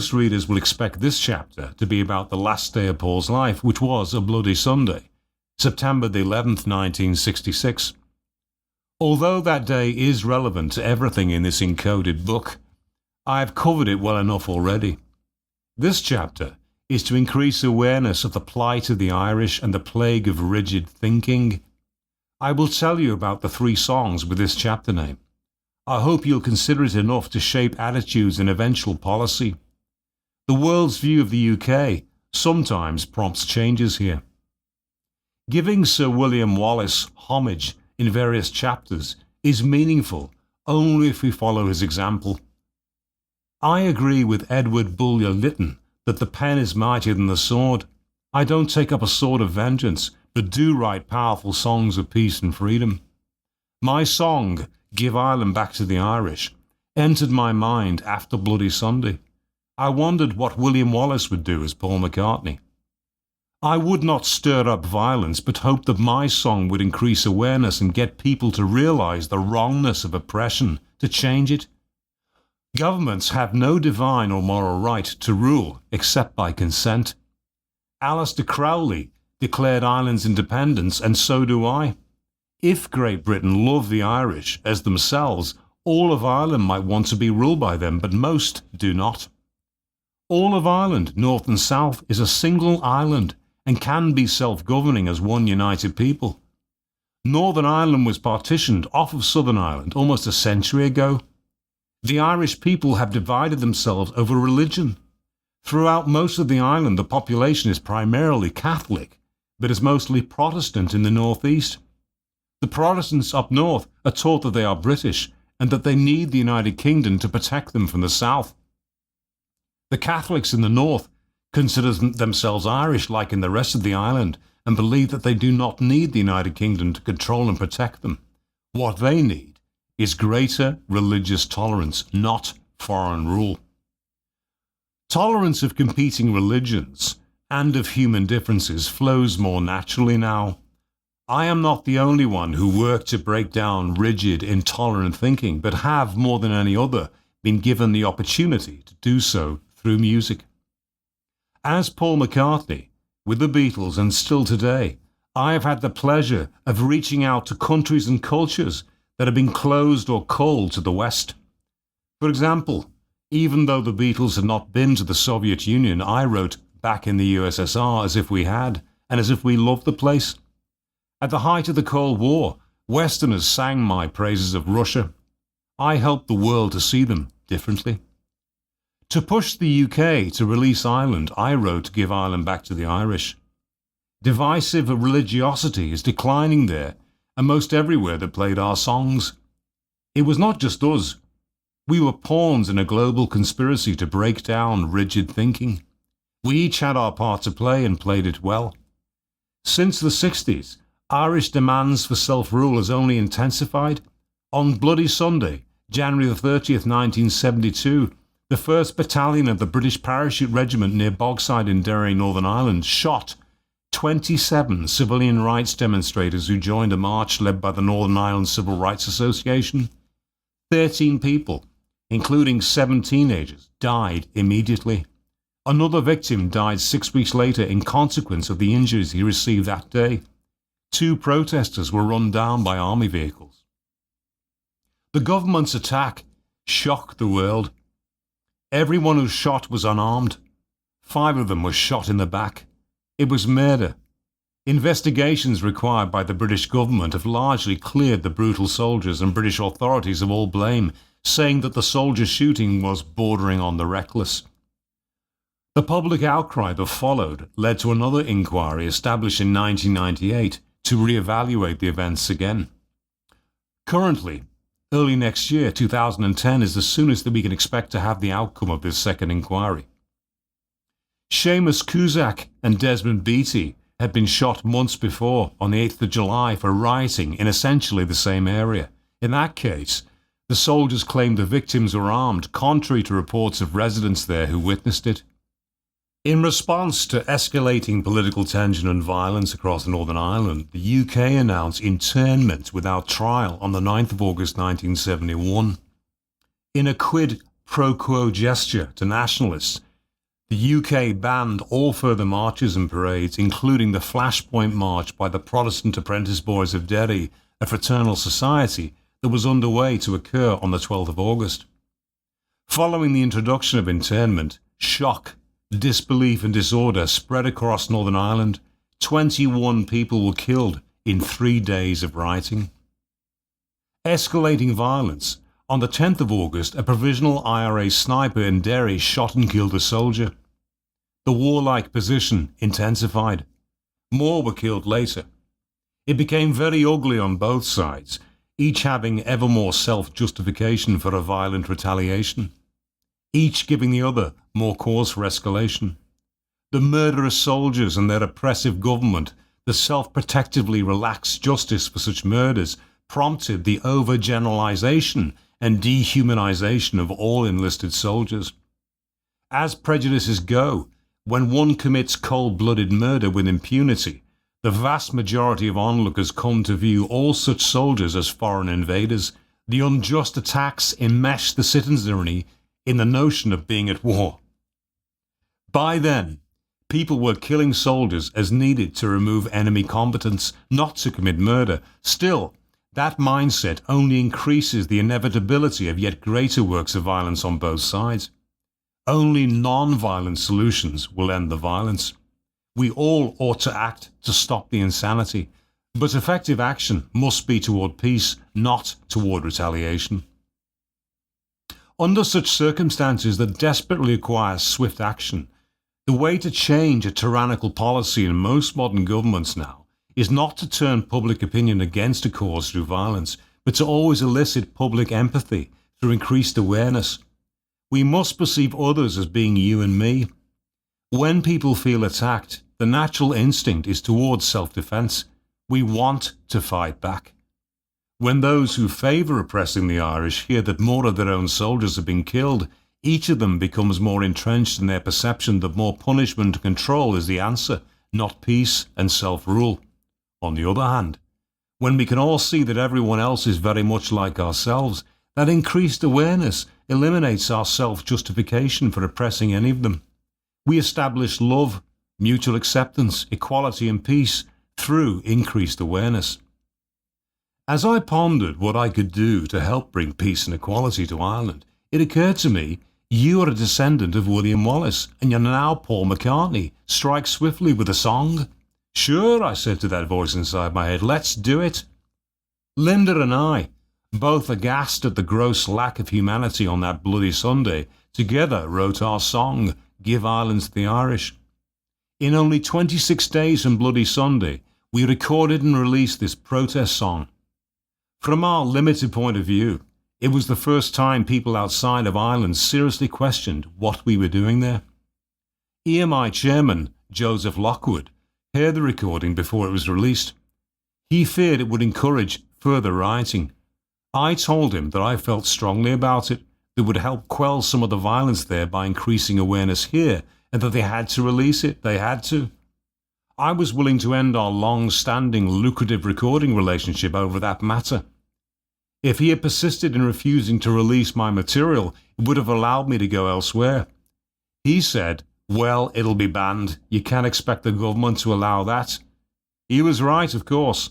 Most readers will expect this chapter to be about the last day of Paul's life, which was a Bloody Sunday, September the 11th, 1966. Although that day is relevant to everything in this encoded book, I have covered it well enough already. This chapter is to increase awareness of the plight of the Irish and the plague of rigid thinking. I will tell you about the 3 songs with this chapter name. I hope you'll consider it enough to shape attitudes and eventual policy. The world's view of the UK sometimes prompts changes here. Giving Sir William Wallace homage in various chapters is meaningful only if we follow his example. I agree with Edward Bulwer Lytton that the pen is mightier than the sword. I don't take up a sword of vengeance, but do write powerful songs of peace and freedom. My song, Give Ireland Back to the Irish, entered my mind after Bloody Sunday. I wondered what William Wallace would do as Paul McCartney. I would not stir up violence, but hoped that my song would increase awareness and get people to realise the wrongness of oppression, to change it. Governments have no divine or moral right to rule except by consent. Alistair Crowley declared Ireland's independence, and so do I. If Great Britain loved the Irish as themselves, all of Ireland might want to be ruled by them, but most do not. All of Ireland, north and south, is a single island and can be self-governing as one united people. Northern Ireland was partitioned off of Southern Ireland almost a century ago. The Irish people have divided themselves over religion. Throughout most of the island, the population is primarily Catholic, but is mostly Protestant in the northeast. The Protestants up north are taught that they are British and that they need the United Kingdom to protect them from the south. The Catholics in the north consider themselves Irish like in the rest of the island and believe that they do not need the United Kingdom to control and protect them. What they need is greater religious tolerance, not foreign rule. Tolerance of competing religions and of human differences flows more naturally now. I am not the only one who worked to break down rigid, intolerant thinking, but have, more than any other, been given the opportunity to do so through music. As Paul McCartney, with the Beatles and still today, I have had the pleasure of reaching out to countries and cultures that have been closed or cold to the West. For example, even though the Beatles had not been to the Soviet Union, I wrote Back in the USSR as if we had, and as if we loved the place. At the height of the Cold War, Westerners sang my praises of Russia. I helped the world to see them differently. To push the UK to release Ireland, I wrote Give Ireland Back to the Irish. Divisive religiosity is declining there, and most everywhere that played our songs. It was not just us. We were pawns in a global conspiracy to break down rigid thinking. We each had our part to play and played it well. Since the 60s, Irish demands for self-rule has only intensified. On Bloody Sunday, January the 30th, 1972, the 1st Battalion of the British Parachute Regiment near Bogside in Derry, Northern Ireland, shot 27 civilian rights demonstrators who joined a march led by the Northern Ireland Civil Rights Association. 13 people, including 7 teenagers, died immediately. Another victim died 6 weeks later in consequence of the injuries he received that day. 2 protesters were run down by army vehicles. The government's attack shocked the world. Everyone who shot was unarmed. 5 of them were shot in the back. It was murder. Investigations required by the British government have largely cleared the brutal soldiers, and British authorities of all blame, saying that the soldier shooting was bordering on the reckless. The public outcry that followed led to another inquiry established in 1998 to re-evaluate the events again. Currently, early next year, 2010, is the soonest that we can expect to have the outcome of this second inquiry. Seamus Cusack and Desmond Beattie had been shot months before, on the 8th of July, for rioting in essentially the same area. In that case, the soldiers claimed the victims were armed, contrary to reports of residents there who witnessed it. In response to escalating political tension and violence across Northern Ireland, the UK announced internment without trial on the 9th of August 1971. In a quid pro quo gesture to nationalists, The UK banned all further marches and parades, including the Flashpoint March by the Protestant Apprentice Boys of Derry, a fraternal society that was underway to occur on the 12th of August. Following the introduction of internment, shock, disbelief and disorder spread across Northern Ireland. 21 people were killed in 3 days of rioting. Escalating violence. On the 10th of August, a provisional IRA sniper in Derry shot and killed a soldier. The warlike position intensified. More were killed later. It became very ugly on both sides, each having ever more self-justification for a violent retaliation, each giving the other more cause for escalation. The murderous soldiers and their oppressive government, the self-protectively relaxed justice for such murders, prompted the overgeneralization and dehumanization of all enlisted soldiers. As prejudices go, when one commits cold-blooded murder with impunity, the vast majority of onlookers come to view all such soldiers as foreign invaders. The unjust attacks enmesh the citizenry in the notion of being at war. By then, people were killing soldiers as needed to remove enemy combatants, not to commit murder. Still, that mindset only increases the inevitability of yet greater works of violence on both sides. Only non-violent solutions will end the violence. We all ought to act to stop the insanity, but effective action must be toward peace, not toward retaliation. Under such circumstances that desperately require swift action, the way to change a tyrannical policy in most modern governments now is not to turn public opinion against a cause through violence, but to always elicit public empathy through increased awareness. We must perceive others as being you and me. When people feel attacked, the natural instinct is towards self-defense. We want to fight back. When those who favour oppressing the Irish hear that more of their own soldiers have been killed, each of them becomes more entrenched in their perception that more punishment and control is the answer, not peace and self-rule. On the other hand, when we can all see that everyone else is very much like ourselves, that increased awareness eliminates our self-justification for oppressing any of them. We establish love, mutual acceptance, equality and peace through increased awareness. As I pondered what I could do to help bring peace and equality to Ireland, it occurred to me, you are a descendant of William Wallace, and you're now Paul McCartney. Strike swiftly with a song. Sure, I said to that voice inside my head, let's do it. Linda and I, both aghast at the gross lack of humanity on that bloody Sunday, together wrote our song, Give Ireland to the Irish. In only 26 days from Bloody Sunday, we recorded and released this protest song. From our limited point of view, it was the first time people outside of Ireland seriously questioned what we were doing there. EMI chairman Joseph Lockwood heard the recording before it was released. He feared it would encourage further rioting. I told him that I felt strongly about it, that would help quell some of the violence there by increasing awareness here, and that they had to release it. They had to. I was willing to end our long-standing, lucrative recording relationship over that matter. If he had persisted in refusing to release my material, it would have allowed me to go elsewhere. He said, well, it'll be banned. You can't expect the government to allow that. He was right, of course.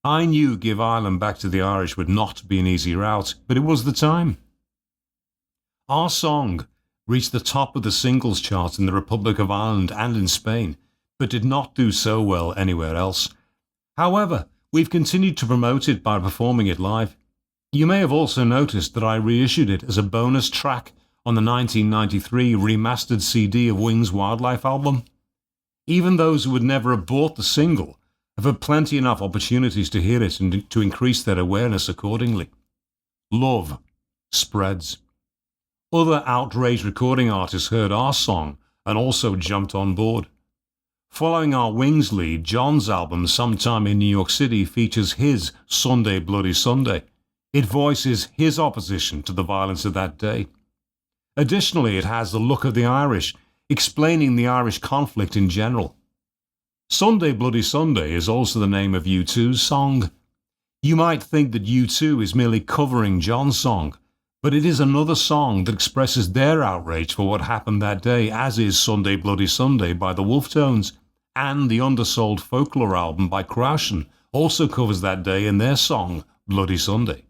I knew Give Ireland Back to the Irish would not be an easy route, but it was the time. Our song reached the top of the singles chart in the Republic of Ireland and in Spain, but did not do so well anywhere else. However, we've continued to promote it by performing it live. You may have also noticed that I reissued it as a bonus track on the 1993 remastered CD of Wings Wildlife album. Even those who would never have bought the single have had plenty enough opportunities to hear it and to increase their awareness accordingly. Love spreads. Other outraged recording artists heard our song and also jumped on board. Following our Wings lead, John's album Sometime in New York City features his Sunday Bloody Sunday. It voices his opposition to the violence of that day. Additionally, it has the look of the Irish, explaining the Irish conflict in general. Sunday Bloody Sunday is also the name of U2's song. You might think that U2 is merely covering John's song, But it is another song that expresses their outrage for what happened that day, as is Sunday Bloody Sunday by the Wolftones, and the undersold folklore album by Krauschen also covers that day in their song Bloody Sunday.